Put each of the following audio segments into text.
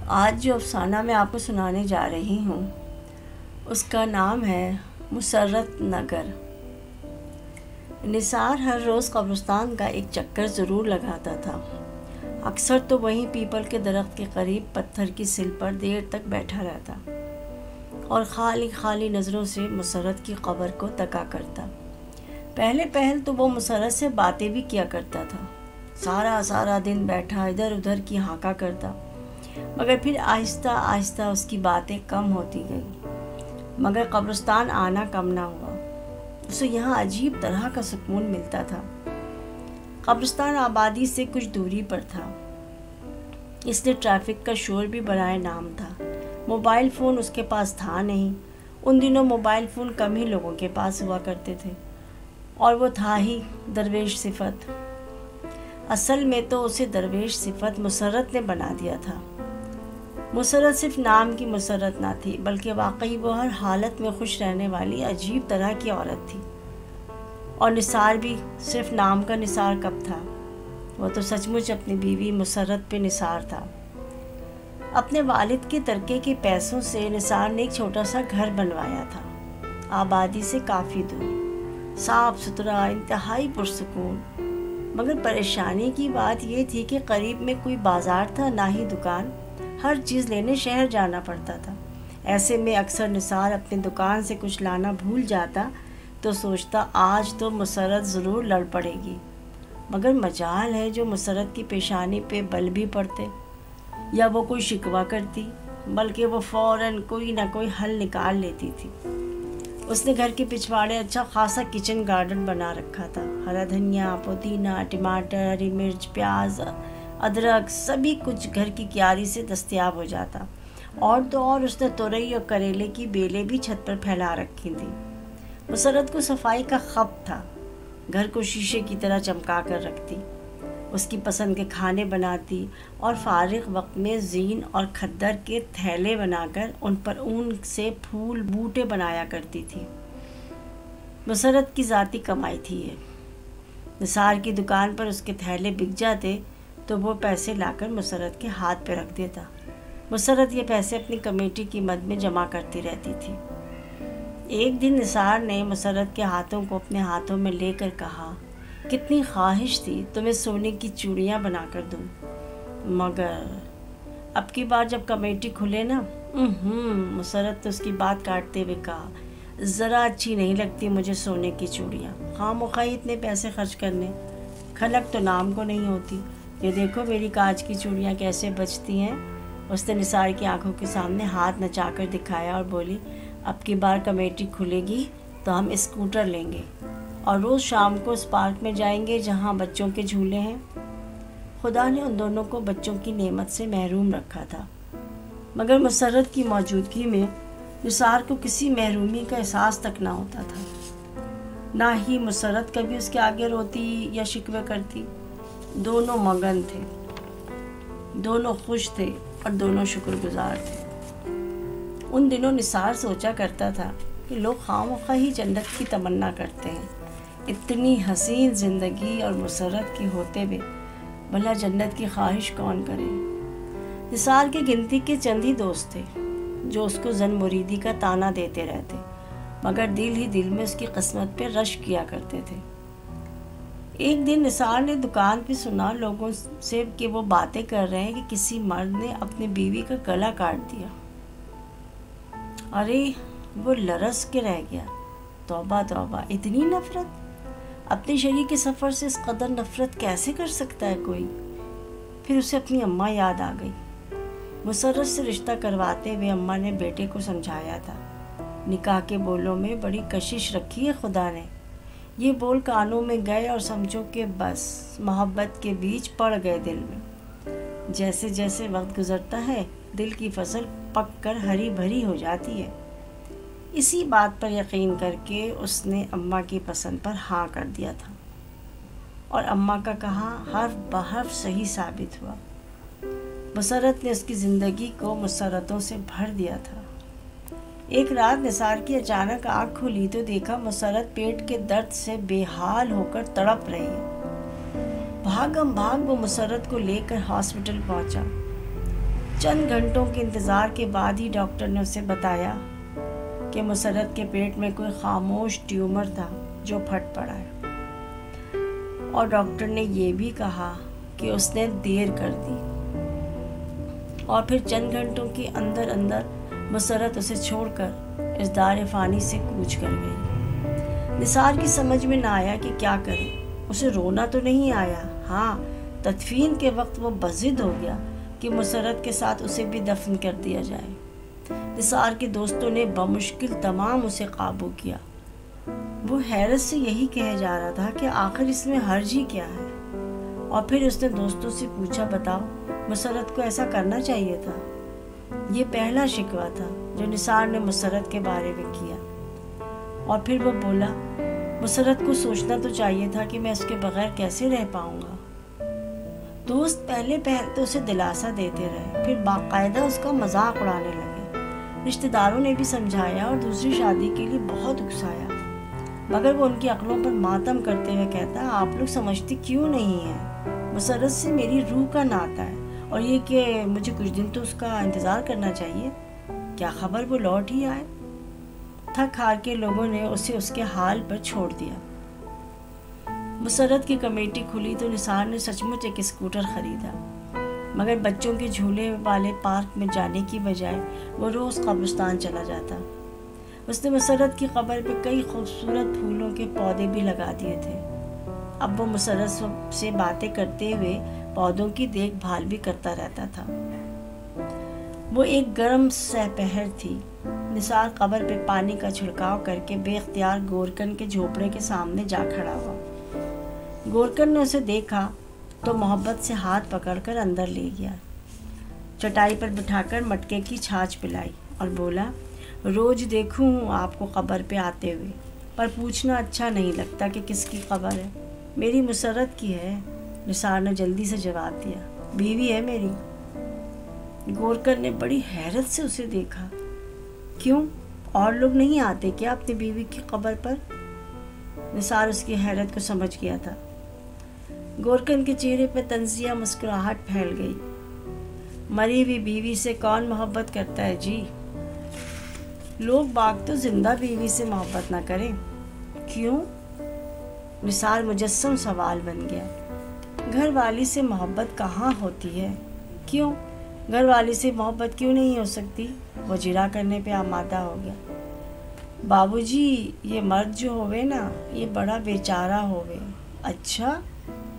آج جو افسانہ میں آپ کو سنانے جا رہی ہوں اس کا نام ہے مسرت نگر۔ نثار ہر روز قبرستان کا ایک چکر ضرور لگاتا تھا۔ اکثر تو وہیں پیپل کے درخت کے قریب پتھر کی سل پر دیر تک بیٹھا رہتا اور خالی خالی نظروں سے مسرت کی قبر کو تکا کرتا۔ پہل تو وہ مسرت سے باتیں بھی کیا کرتا تھا، سارا دن بیٹھا ادھر ادھر کی ہانکا کرتا، مگر پھر آہستہ آہستہ اس کی باتیں کم ہوتی گئیں۔ مگر قبرستان آنا کم نہ ہوا، اسے یہاں عجیب طرح کا سکون ملتا تھا۔ قبرستان آبادی سے کچھ دوری پر تھا، اس لیے ٹریفک کا شور بھی برائے نام تھا۔ موبائل فون اس کے پاس تھا نہیں، ان دنوں موبائل فون کم ہی لوگوں کے پاس ہوا کرتے تھے، اور وہ تھا ہی درویش صفت۔ اصل میں تو اسے درویش صفت مسرت نے بنا دیا تھا۔ مسرت صرف نام کی مسرت نہ تھی، بلکہ واقعی وہ ہر حالت میں خوش رہنے والی عجیب طرح کی عورت تھی۔ اور نثار بھی صرف نام کا نثار کب تھا، وہ تو سچ مچ اپنی بیوی مسرت پہ نثار تھا۔ اپنے والد کے ترکے کے پیسوں سے نثار نے ایک چھوٹا سا گھر بنوایا تھا، آبادی سے کافی دور، صاف ستھرا، انتہائی پرسکون۔ مگر پریشانی کی بات یہ تھی کہ قریب میں کوئی بازار تھا نہ ہی دکان، ہر چیز لینے شہر جانا پڑتا تھا۔ ایسے میں اکثر نثار اپنی دکان سے کچھ لانا بھول جاتا تو سوچتا آج تو مسرت ضرور لڑ پڑے گی، مگر مجال ہے جو مسرت کی پیشانی پہ بل بھی پڑتے یا وہ کوئی شکوہ کرتی، بلکہ وہ فوراً کوئی نہ کوئی حل نکال لیتی تھی۔ اس نے گھر کے پچھواڑے اچھا خاصا کچن گارڈن بنا رکھا تھا، ہرا دھنیا، پودینہ، ٹماٹر، ہری مرچ، پیاز، ادرک، سبھی کچھ گھر کی کیاری سے دستیاب ہو جاتا۔ اور تو اور اس نے تورئی اور کریلے کی بیلیں بھی چھت پر پھیلا رکھی تھیں۔ مسرت کو صفائی کا خب تھا، گھر کو شیشے کی طرح چمکا کر رکھتی، اس کی پسند کے کھانے بناتی اور فارغ وقت میں زین اور کھدر کے تھیلے بنا کر ان پر اون سے پھول بوٹے بنایا کرتی تھی۔ مسرت کی ذاتی کمائی تھی یہ۔ نثار کی دکان پر اس کے تھیلے بک جاتے تو وہ پیسے لا کر مسرت کے ہاتھ پہ رکھ دیتا۔ مسرت یہ پیسے اپنی کمیٹی کی مد میں جمع کرتی رہتی تھی۔ ایک دن نثار نے مسرت کے ہاتھوں کو اپنے ہاتھوں میں لے کر کہا، کتنی خواہش تھی تمہیں سونے کی چوڑیاں بنا کر دوں، مگر اب کی بار جب کمیٹی کھلے نا، مسرت نے اس کی بات کاٹتے ہوئے کہا، ذرا اچھی نہیں لگتی مجھے سونے کی چوڑیاں، خواہ اتنے پیسے خرچ کرنے، کھلک تو نام کو نہیں ہوتی۔ یہ دیکھو میری کانچ کی چوڑیاں کیسے بجتی ہیں۔ اس نے نثار کی آنکھوں کے سامنے ہاتھ نچا کر دکھایا اور بولی، اب کی بار کمیٹی کھلے گی تو ہم اسکوٹر لیں گے اور روز شام کو اس پارک میں جائیں گے جہاں بچوں کے جھولے ہیں۔ خدا نے ان دونوں کو بچوں کی نعمت سے محروم رکھا تھا، مگر مسرت کی موجودگی میں نثار کو کسی محرومی کا احساس تک نہ ہوتا تھا۔ نہ ہی مسرت کبھی اس کے آگے روتی یا شکوے کرتی۔ دونوں مگن تھے، دونوں خوش تھے اور دونوں شکر گزار تھے۔ ان دنوں نثار سوچا کرتا تھا کہ لوگ خواہ ہی جنت کی تمنا کرتے ہیں، اتنی حسین زندگی اور مسرت کی ہوتے ہوئے بھلا جنت کی خواہش کون کرے۔ نثار کے گنتی کے چند ہی دوست تھے جو اس کو زن مریدی کا تانا دیتے رہتے، مگر دل ہی دل میں اس کی قسمت پہ رشک کیا کرتے تھے۔ ایک دن نثار نے دکان پہ سنا لوگوں سے کہ وہ باتیں کر رہے ہیں کہ کسی مرد نے اپنی بیوی کا گلا کاٹ دیا۔ ارے وہ لرز کے رہ گیا، توبہ توبہ، اتنی نفرت! اپنے شریک کے سفر سے اس قدر نفرت کیسے کر سکتا ہے کوئی؟ پھر اسے اپنی اماں یاد آ گئی۔ مسرت سے رشتہ کرواتے ہوئے اماں نے بیٹے کو سمجھایا تھا، نکاح کے بولوں میں بڑی کشش رکھی ہے خدا نے۔ یہ بول کانوں میں گئے اور سمجھو کہ بس محبت کے بیج پڑ گئے دل میں۔ جیسے جیسے وقت گزرتا ہے دل کی فصل پک کر ہری بھری ہو جاتی ہے۔ اسی بات پر یقین کر کے اس نے اماں کی پسند پر ہاں کر دیا تھا، اور اماں کا کہا حرف بحرف صحیح ثابت ہوا۔ مسرت نے اس کی زندگی کو مسرتوں سے بھر دیا تھا۔ ایک رات نثار کی اچانک آنکھ کھلی تو دیکھا مسرت پیٹ کے درد سے بے حال ہو کر تڑپ رہی ہے۔ بھاگم بھاگ وہ مسرت کو لے کر ہاسپٹل پہنچا۔ चंद घंटों के इंतज़ार के बाद ही डॉक्टर ने उसे बताया कि मुसर्रत के पेट में कोई खामोश ट्यूमर था जो फट पड़ा है, और डॉक्टर ने ये भी कहा कि उसने देर कर दी। और फिर चंद घंटों के अंदर अंदर मुसर्रत उसे छोड़कर इस दार फ़ानी से कूच कर गई। निसार की समझ में ना आया कि क्या करे। उसे रोना तो नहीं आया, हाँ तदफीन के वक्त वो बज़िद हो गया कि मुसर्रत के साथ उसे भी दफन कर दिया जाए। निसार के दोस्तों ने बमुश्किल तमाम उसे काबू किया। वो हैरत से यही कहे जा रहा था कि आखिर इसमें हर्ज ही क्या है। और फिर उसने दोस्तों से पूछा, बताओ मुसर्रत को ऐसा करना चाहिए था? ये पहला शिकवा था जो निसार ने मुसर्रत के बारे में किया। और फिर वो बोला, मुसर्रत को सोचना तो चाहिए था कि मैं उसके बगैर कैसे रह पाऊंगा। दोस्त पहले तो उसे दिलासा देते रहे, फिर बाकायदा उसका मजाक उड़ाने लगे। रिश्तेदारों ने भी समझाया और दूसरी शादी के लिए बहुत उकसाया, मगर वो उनकी अक्लों पर मातम करते हुए कहता, आप लोग समझते क्यों नहीं हैं? मुसर्रत से मेरी रूह का नाता है, और ये कि मुझे कुछ दिन तो उसका इंतज़ार करना चाहिए। क्या खबर वो लौट ही आए? थक हार के लोगों ने उसे उसके हाल पर छोड़ दिया। मुसर्रत की कमेटी खुली तो निसार ने सचमुच एक स्कूटर खरीदा, मगर बच्चों के झूले वाले पार्क में जाने की बजाय वो रोज़ कब्रिस्तान चला जाता। उसने मुसर्रत की कब्र पे कई खूबसूरत फूलों के पौधे भी लगा दिए थे। अब वो मुसर्रत से बातें करते हुए पौधों की देखभाल भी करता रहता था। वो एक गर्म सहपहर थी। निसार कब्र पे पानी का छिड़काव करके बेख्तियार गोरकन के झोपड़े के सामने जा खड़ा हुआ। गोरकन ने उसे देखा तो मोहब्बत से हाथ पकड़कर अंदर ले गया, चटाई पर बिठाकर मटके की छाछ पिलाई और बोला, रोज देखूं आपको कब्र पे आते हुए, पर पूछना अच्छा नहीं लगता कि किसकी कब्र है। मेरी मुसर्रत की है। निसार ने जल्दी से जवाब दिया, बीवी है मेरी। गोरकन ने बड़ी हैरत से उसे देखा। क्यों, और लोग नहीं आते क्या अपनी बीवी की कब्र पर? निसार उसकी हैरत को समझ गया था। गोरकन के चेहरे पर तंजिया मुस्कुराहट फैल गई। मरी हुई बीवी से कौन मोहब्बत करता है जी? लोग बाग तो जिंदा बीवी से मोहब्बत ना करें। क्यों? निसार मुजस्सम सवाल बन गया। घर वाली से मोहब्बत कहाँ होती है? क्यों, घर वाली से मोहब्बत क्यों नहीं हो सकती? वो जिरा करने पे आमादा हो गया। बाबूजी, ये मर्द जो होवे ना, ये बड़ा बेचारा होवे। अच्छा,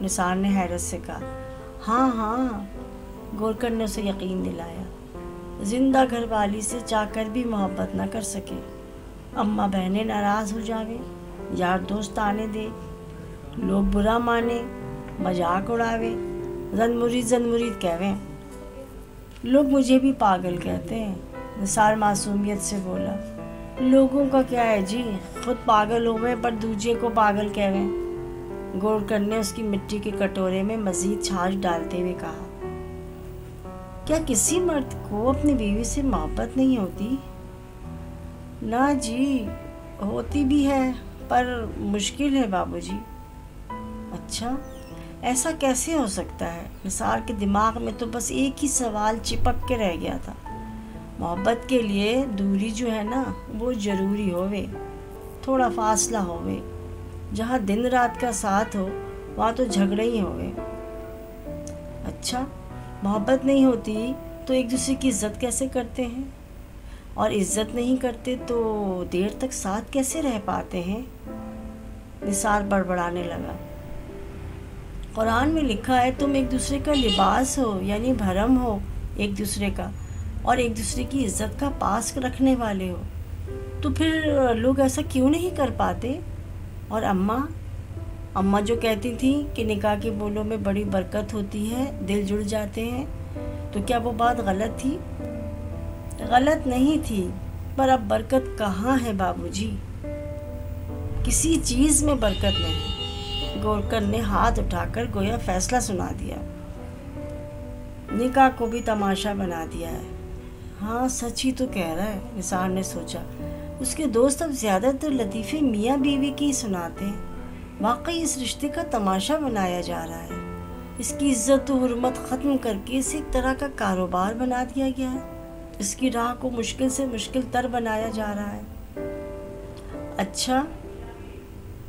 निसार ने हैरत से कहा। हाँ हाँ, गोरकन ने उसे यकीन दिलाया। जिंदा घर वाली से चाहकर भी मोहब्बत न कर सके। अम्मा बहनें नाराज़ हो जावे, यार दोस्त आने दे, लोग बुरा माने, मजाक उड़ावे, जन मुरीद कहवें, लोग मुझे भी पागल कहते हैं। निसार मासूमियत से बोला, लोगों का क्या है जी, खुद पागल होवे पर दूजे को पागल कहवें। गोरकन ने उसकी मिट्टी के कटोरे में मजीद छाछ डालते हुए कहा, क्या किसी मर्द को अपनी बीवी से मोहब्बत नहीं होती? ना जी, होती भी है, पर मुश्किल है बाबूजी। अच्छा, ऐसा कैसे हो सकता है? निसार के दिमाग में तो बस एक ही सवाल चिपक के रह गया था। मोहब्बत के लिए दूरी जो है ना, वो ज़रूरी होवे, थोड़ा फासला होवे। जहाँ दिन रात का साथ हो वहाँ तो झगड़े ही होवे। अच्छा, मोहब्बत नहीं होती तो एक दूसरे की इज़्ज़त कैसे करते हैं? और इज़्ज़त नहीं करते तो देर तक साथ कैसे रह पाते हैं? निसार बड़बड़ाने लगा। कुरान में लिखा है, तुम एक दूसरे का लिबास हो, यानी भरम हो एक दूसरे का, और एक दूसरे की इज़्ज़त का पास रखने वाले हो। तो फिर लोग ऐसा क्यों नहीं कर पाते? और अम्मा जो कहती थी कि निकाह के बोलों में बड़ी बरकत होती है, दिल जुड़ जाते हैं, तो क्या वो बात गलत थी? गलत नहीं थी, पर अब बरकत कहाँ है बाबूजी? किसी चीज़ में बरकत नहीं। गोरकन ने हाथ उठाकर गोया फैसला सुना दिया। निकाह को भी तमाशा बना दिया है। हाँ, सच ही तो कह रहा है, निसार ने सोचा। उसके दोस्त अब ज़्यादातर लतीफ़े मियाँ बीवी की सुनाते हैं। वाकई इस रिश्ते का तमाशा बनाया जा रहा है। اس کی عزت و حرمت ختم کر کے اسے ایک طرح کا کاروبار بنا دیا گیا ہے. اس کی راہ کو مشکل سے مشکل تر بنایا جا رہا ہے. اچھا،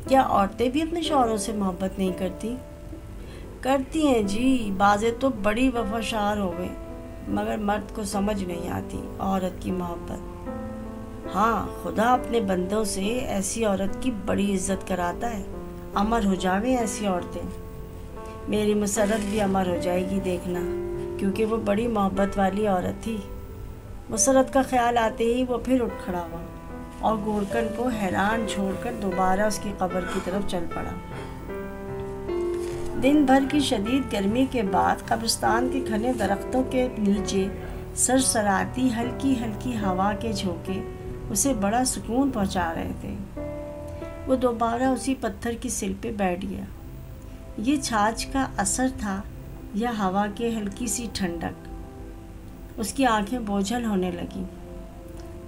کیا عورتیں بھی اپنے شوہروں سے محبت نہیں کرتی؟ کرتی ہیں جی، بعضیں تو بڑی وفاشار ہو گئے، مگر مرد کو سمجھ نہیں آتی عورت کی محبت. ہاں، خدا اپنے بندوں سے ایسی عورت کی بڑی عزت کراتا ہے. امر ہو جاویں ایسی عورتیں. میری مسرت بھی امر ہو جائے گی دیکھنا، کیونکہ وہ بڑی محبت والی عورت تھی. مسرت کا خیال آتے ہی وہ پھر اٹھ کھڑا ہوا اور گورکن کو حیران چھوڑ کر دوبارہ اس کی قبر کی طرف چل پڑا. دن بھر کی شدید گرمی کے بعد قبرستان کے گھنے درختوں کے نیچے سرسراتی ہلکی ہلکی ہوا کے جھونکے اسے بڑا سکون پہنچا رہے تھے. وہ دوبارہ اسی پتھر کی سل پہ بیٹھ گیا. یہ چھاچھ کا اثر تھا یا ہوا کے ہلکی سی ٹھنڈک؟ اس کی آنکھیں بوجھل ہونے لگیں.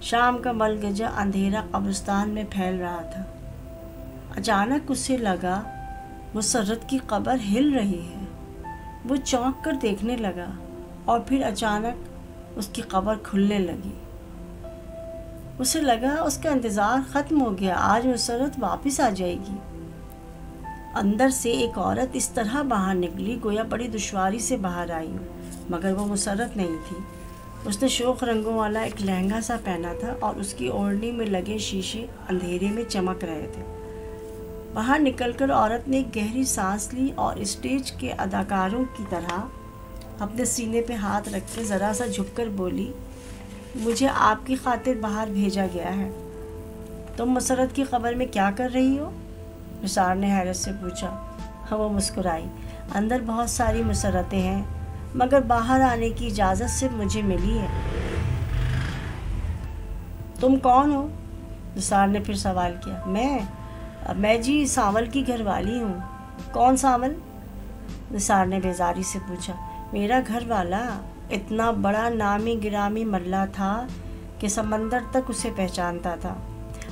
شام کا ملگجا اندھیرا قبرستان میں پھیل رہا تھا. اچانک اسے لگا مسرت کی قبر ہل رہی ہے. وہ چونک کر دیکھنے لگا اور پھر اچانک اس کی قبر کھلنے لگی. اسے لگا اس کا انتظار ختم ہو گیا، آج مسرت واپس آ جائے گی. اندر سے ایک عورت اس طرح باہر نکلی گویا بڑی دشواری سے باہر آئی، مگر وہ مسرت نہیں تھی. اس نے شوخ رنگوں والا ایک لہنگا سا پہنا تھا اور اس کی اوڑھنی میں لگے شیشے اندھیرے میں چمک رہے تھے. باہر نکل کر عورت نے ایک گہری سانس لی اور اسٹیج کے اداکاروں کی طرح اپنے سینے پہ ہاتھ رکھ کے ذرا سا جھک کر بولی، مجھے آپ کی خاطر باہر بھیجا گیا ہے. تم مسرت کی قبر میں کیا کر رہی ہو؟ نثار نے حیرت سے پوچھا. وہ مسکرائی. اندر بہت ساری مسرتیں ہیں، مگر باہر آنے کی اجازت صرف مجھے ملی ہے. تم کون ہو؟ نثار نے پھر سوال کیا. میں جی سانول کی گھر والی ہوں. کون سانول؟ نثار نے بیزاری سے پوچھا. میرا گھر والا اتنا بڑا نامی گرامی ملا تھا کہ سمندر تک اسے پہچانتا تھا،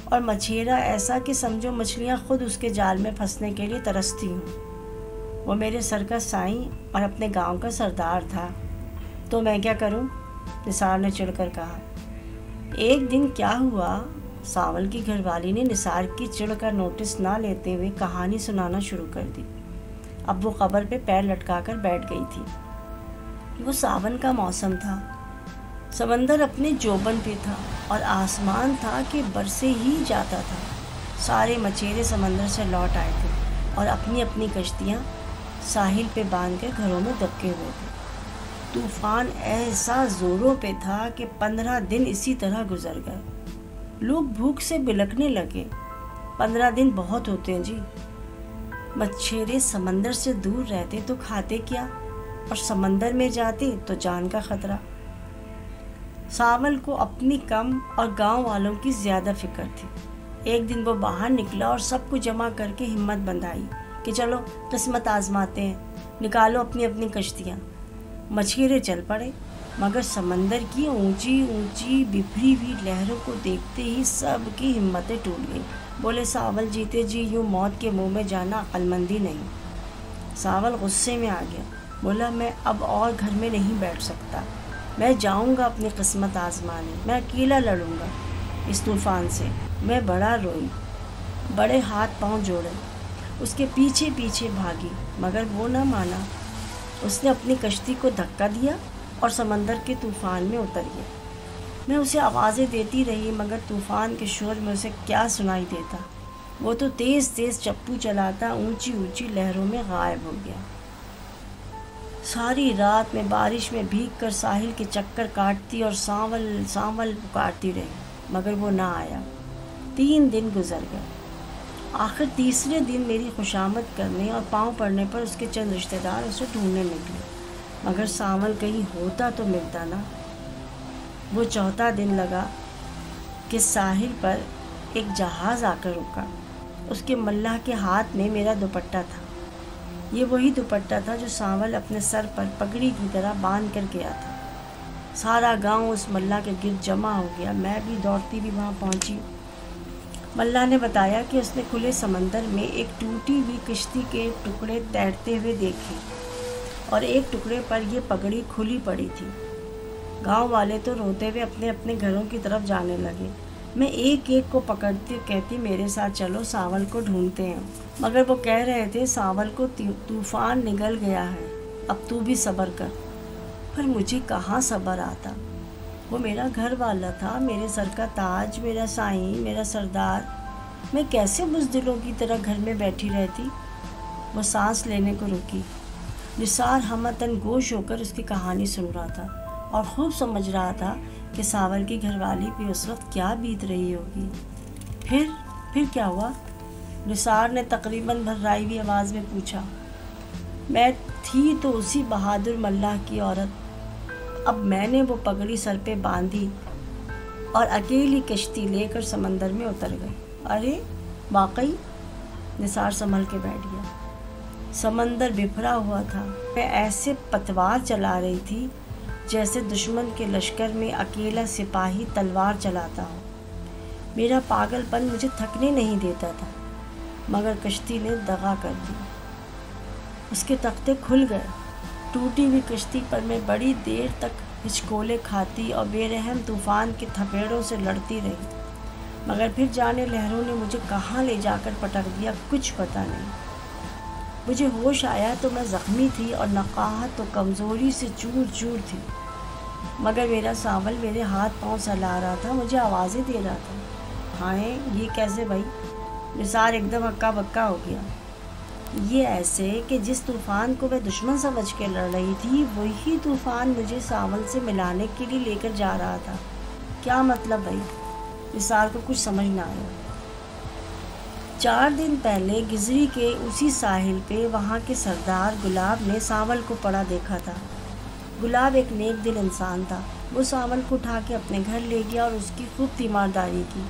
اور مچھیرا ایسا کہ سمجھو مچھلیاں خود اس کے جال میں پھنسنے کے لیے ترستی ہوں. وہ میرے سر کا سائیں اور اپنے گاؤں کا سردار تھا. تو میں کیا کروں؟ نثار نے چڑھ کر کہا. ایک دن کیا ہوا، سانول کی گھر والی نے نثار کی چڑھ کا نوٹس نہ لیتے ہوئے کہانی سنانا شروع کر دی. اب وہ قبر پہ پیر لٹکا کر بیٹھ گئی تھی. وہ ساون کا موسم تھا. سمندر اپنے جوبن پہ تھا اور آسمان تھا کہ برسے ہی جاتا تھا. سارے مچھیرے سمندر سے لوٹ آئے تھے اور اپنی اپنی کشتیاں ساحل پہ باندھ کر گھروں میں دبکے ہوئے تھے. طوفان ایسا زوروں پہ تھا کہ 15 دن اسی طرح گزر گئے. لوگ بھوک سے بلکنے لگے. 15 دن بہت ہوتے ہیں جی. مچھیرے سمندر سے دور رہتے تو کھاتے کیا، اور سمندر میں جاتے تو جان کا خطرہ. سانول کو اپنی کم اور گاؤں والوں کی زیادہ فکر تھی. ایک دن وہ باہر نکلا اور سب کو جمع کر کے ہمت بندھائی کہ چلو قسمت آزماتے ہیں، نکالو اپنی اپنی کشتیاں. مچھیرے چل پڑے، مگر سمندر کی اونچی اونچی بکھری ہوئی لہروں کو دیکھتے ہی سب کی ہمتیں ٹوٹ گئیں. بولے سانول جیتے جی یوں موت کے منہ میں جانا عقل مندی نہیں. سانول غصے میں آ گیا. بولا میں اب اور گھر میں نہیں بیٹھ سکتا، میں جاؤں گا اپنی قسمت آزمانے. میں اکیلا لڑوں گا اس طوفان سے. میں بڑا روئی، بڑے ہاتھ پاؤں جوڑے، اس کے پیچھے پیچھے بھاگی، مگر وہ نہ مانا. اس نے اپنی کشتی کو دھکا دیا اور سمندر کے طوفان میں اتر گیا. میں اسے آوازیں دیتی رہی، مگر طوفان کے شور میں اسے کیا سنائی دیتا. وہ تو تیز تیز چپو چلاتا اونچی اونچی لہروں میں غائب ہو گیا. ساری رات میں بارش میں بھیگ کر ساحل کے چکر کاٹتی اور سانول سانول پکارتی رہی، مگر وہ نہ آیا. 3 دن گزر گئے. آخر تیسرے دن میری خوشامد کرنے اور پاؤں پڑنے پر اس کے چند رشتہ دار اسے ڈھونڈنے نکلے، مگر سانول کہیں ہوتا تو ملتا نہ. وہ 4تھا دن لگا کہ ساحل پر ایک جہاز آ کر رکا. اس کے ملاح کے ہاتھ میں میرا دوپٹہ تھا. یہ وہی دوپٹہ تھا جو سانول اپنے سر پر پگڑی کی طرح باندھ کر گیا تھا. سارا گاؤں اس ملاح کے گرد جمع ہو گیا. میں بھی دوڑتی بھی وہاں پہنچی. ملاح نے بتایا کہ اس نے کھلے سمندر میں ایک ٹوٹی ہوئی کشتی کے ٹکڑے تیرتے ہوئے دیکھے. और एक टुकड़े पर ये पगड़ी खुली पड़ी थी। गांव वाले तो रोते हुए अपने अपने घरों की तरफ जाने लगे। मैं एक एक को पकड़ती कहती मेरे साथ चलो, सांवल को ढूंढते हैं। मगर वो कह रहे थे सांवल को तूफान निगल गया है, अब तू भी सब्र कर। पर मुझे कहाँ सब्र आता। वो मेरा घर वाला था, मेरे सर का ताज, मेरा साईं, मेरा सरदार। मैं कैसे बुज़दिलों की तरह घर में बैठी रहती। वो सांस लेने को रुकी। निसार हमतन गोश होकर उसकी कहानी सुन रहा था और खूब समझ रहा था कि सांवल की घरवाली पे उस वक्त क्या बीत रही होगी। फिर क्या हुआ? निसार ने तकरीबन भर्राई हुई आवाज़ में पूछा। मैं थी तो उसी बहादुर मल्लाह की औरत। अब मैंने वो पगड़ी सर पे बांधी और अकेली कश्ती लेकर समंदर में उतर गई। अरे वाकई? निसार संभल के बैठ गया। समंदर बिखरा हुआ था। मैं ऐसे पतवार चला रही थी जैसे दुश्मन के लश्कर में अकेला सिपाही तलवार चलाता हो। मेरा पागलपन मुझे थकने नहीं देता था, मगर कश्ती ने दगा कर दी। उसके तख्ते खुल गए। टूटी हुई कश्ती पर मैं बड़ी देर तक हिचकोले खाती और बेरहम तूफ़ान के थपेड़ों से लड़ती रही, मगर फिर जाने लहरों ने मुझे कहाँ ले जाकर पटक दिया, कुछ पता नहीं। मुझे होश आया तो मैं ज़ख्मी थी और नकाहत तो कमज़ोरी से चूर चूर थी, मगर मेरा सांवल मेरे हाथ पांव सहला रहा था, मुझे आवाज़ें दे रहा था। हाँ ये कैसे भाई? निसार एकदम हक्का बक्का हो गया। ये ऐसे कि जिस तूफ़ान को मैं दुश्मन समझ के लड़ रही थी, वही तूफ़ान मुझे सांवल से मिलाने के लिए लेकर जा रहा था। क्या मतलब भाई? निसार को कुछ समझ ना आया। 4 दिन पहले गिजरी के उसी साहिल पे वहाँ के सरदार गुलाब ने सांवल को पड़ा देखा था। गुलाब एक नेक दिल इंसान था। वो सांवल को उठा के अपने घर ले गया और उसकी खूब तीमारदारी की।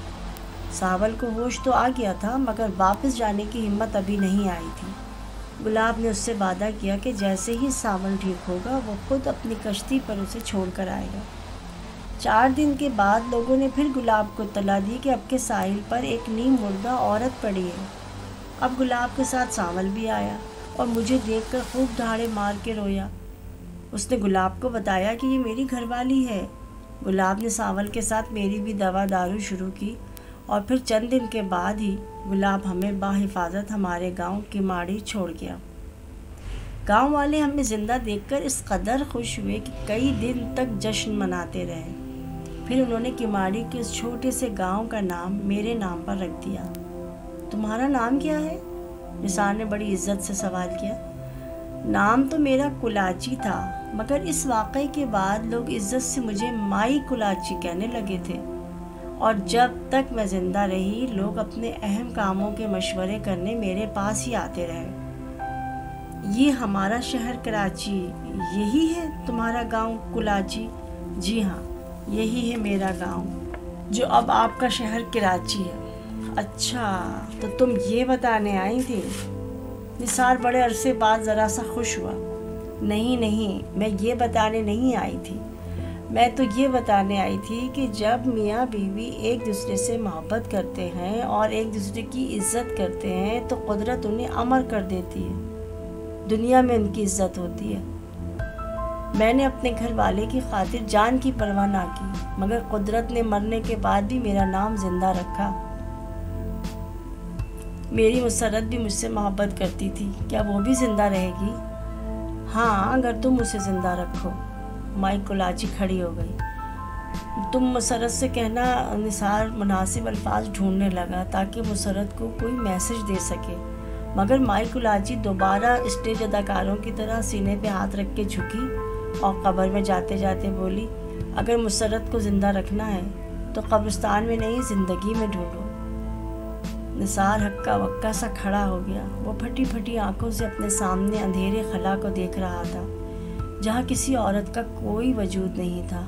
सांवल को होश तो आ गया था, मगर वापस जाने की हिम्मत अभी नहीं आई थी। गुलाब ने उससे वादा किया कि जैसे ही सांवल ठीक होगा वो खुद अपनी कश्ती पर उसे छोड़कर आएगा। 4 दिन के बाद लोगों ने फिर गुलाब को इत्तला दी कि अब के साहिल पर एक नीम मुर्दा औरत पड़ी है। अब गुलाब के साथ सांवल भी आया और मुझे देखकर खूब दहाड़े मार के रोया। उसने गुलाब को बताया कि ये मेरी घरवाली है। गुलाब ने सांवल के साथ मेरी भी दवा दारू शुरू की और फिर चंद दिन के बाद ही गुलाब हमें बाहिफाजत हमारे गांव की माड़ी छोड़ गया। गांव वाले हमें ज़िंदा देखकर इस कदर खुश हुए कि कई दिन तक जश्न मनाते रहे। फिर उन्होंने किमाड़ी के उस छोटे से गांव का नाम मेरे नाम पर रख दिया। तुम्हारा नाम क्या है? निसार ने बड़ी इज्जत से सवाल किया। नाम तो मेरा कुलाची था, मगर इस वाक़े के बाद लोग इज्जत से मुझे माई कुलाची कहने लगे थे, और जब तक मैं ज़िंदा रही लोग अपने अहम कामों के मशवरे करने मेरे पास ही आते रहे। ये हमारा शहर कराची, यही है तुम्हारा गांव कुलाची? जी हाँ, यही है मेरा गांव, जो अब आपका शहर कराची है। अच्छा, तो तुम ये बताने आई थी? निसार बड़े अरसे बाद ज़रा सा खुश हुआ। नहीं, मैं ये बताने नहीं आई थी। मैं तो ये बताने आई थी कि जब मियाँ बीवी एक दूसरे से मोहब्बत करते हैं और एक दूसरे की इज़्ज़त करते हैं तो कुदरत उन्हें अमर कर देती है। दुनिया में उनकी इज़्ज़त होती है। मैंने अपने घर वाले की खातिर जान की परवाह ना की, मगर कुदरत ने मरने के बाद भी मेरा नाम जिंदा रखा। मेरी मुसर्रत भी मुझसे मोहब्बत करती थी, क्या वो भी ज़िंदा रहेगी? हाँ, अगर तुम उसे ज़िंदा रखो। माई कुलाची खड़ी हो गई। तुम मुसर्रत से कहना। निसार मुनासिब अल्फाज ढूंढने लगा ताकि मुसर्रत को कोई मैसेज दे सके, मगर माई कुलाची दोबारा स्टेज अदाकारों की तरह सीने पे हाथ रख के झुकी और कब्र में जाते जाते बोली, अगर मुसर्रत को ज़िंदा रखना है तो कब्रिस्तान में नहीं, ज़िंदगी में ढूंढो। निसार हक्का वक्का सा खड़ा हो गया। वो फटी फटी आंखों से अपने सामने अंधेरे खला को देख रहा था, जहाँ किसी औरत का कोई वजूद नहीं था,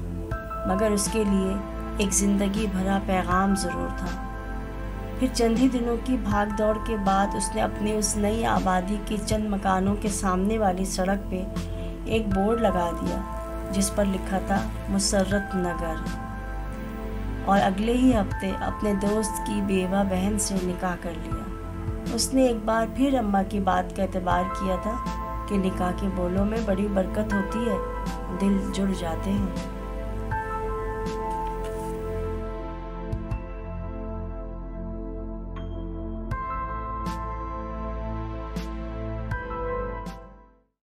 मगर उसके लिए एक ज़िंदगी भरा पैगाम ज़रूर था। फिर चंद ही दिनों की भाग दौड़ के बाद उसने अपने उस नई आबादी के चंद मकानों के सामने वाली सड़क पे एक बोर्ड लगा दिया जिस पर लिखा था मुसर्रत नगर, और अगले ही हफ्ते अपने दोस्त की बेवा बहन से निकाह कर लिया। उसने एक बार फिर अम्मा की बात का एतबार किया था کہ نکاح کے بولوں میں بڑی برکت ہوتی ہے، دل جڑ جاتے ہیں۔